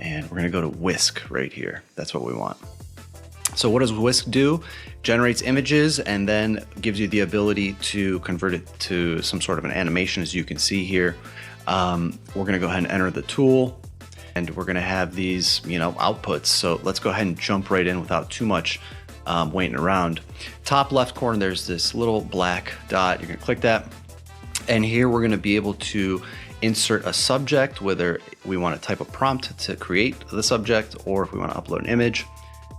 and we're gonna go to Whisk right here. That's what we want. So what does Whisk do? Generates images and then gives you the ability to convert it to some sort of an animation, as you can see here. We're gonna go ahead and enter the tool, and we're gonna have these, outputs. So let's go ahead and jump right in without too much waiting around. Top left corner, there's this little black dot. You're gonna click that. And here we're gonna be able to insert a subject, whether we wanna type a prompt to create the subject or if we wanna upload an image.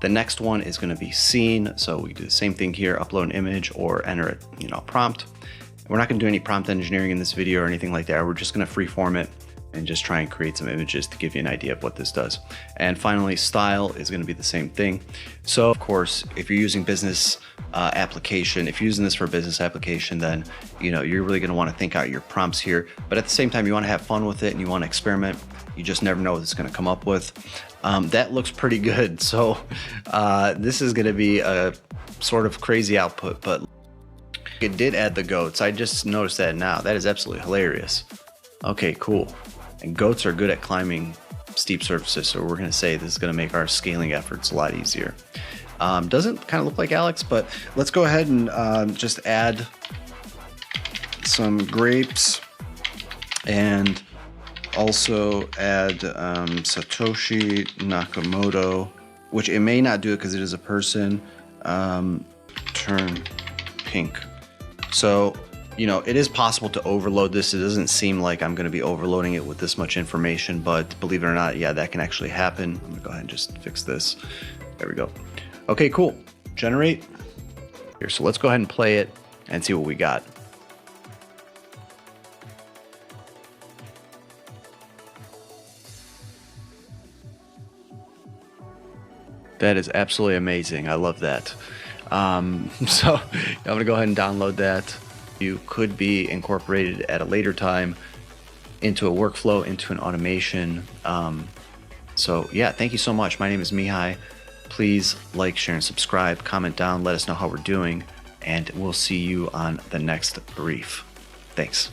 The next one is gonna be scene. So we do the same thing here, upload an image or enter a prompt. We're not gonna do any prompt engineering in this video or anything like that. We're just gonna freeform it and just try and create some images to give you an idea of what this does. And finally, style is gonna be the same thing. So of course, if you're using business application, if you're using this for a business application, then you're really gonna wanna think out your prompts here. But at the same time, you wanna have fun with it and you wanna experiment. You just never know what it's gonna come up with. That looks pretty good. So this is gonna be a sort of crazy output, but it did add the goats. I just noticed that now. That is absolutely hilarious. Okay, cool. And goats are good at climbing steep surfaces, so we're gonna say this is gonna make our scaling efforts a lot easier. Doesn't kind of look like Alex, but let's go ahead and just add some grapes and also add Satoshi Nakamoto, which it may not do it because it is a person. Turn pink. So, it is possible to overload this. It doesn't seem like I'm going to be overloading it with this much information, but believe it or not, yeah, that can actually happen. I'm going to go ahead and just fix this. There we go. Okay, cool. Generate. Here, so let's go ahead and play it and see what we got. That is absolutely amazing. I love that. So I'm gonna go ahead and download that. You could be incorporated at a later time into a workflow, into an automation. So yeah, thank you so much. My name is Mihai. Please like, share, and subscribe. Comment down, let us know how we're doing, and we'll see you on the next brief. Thanks.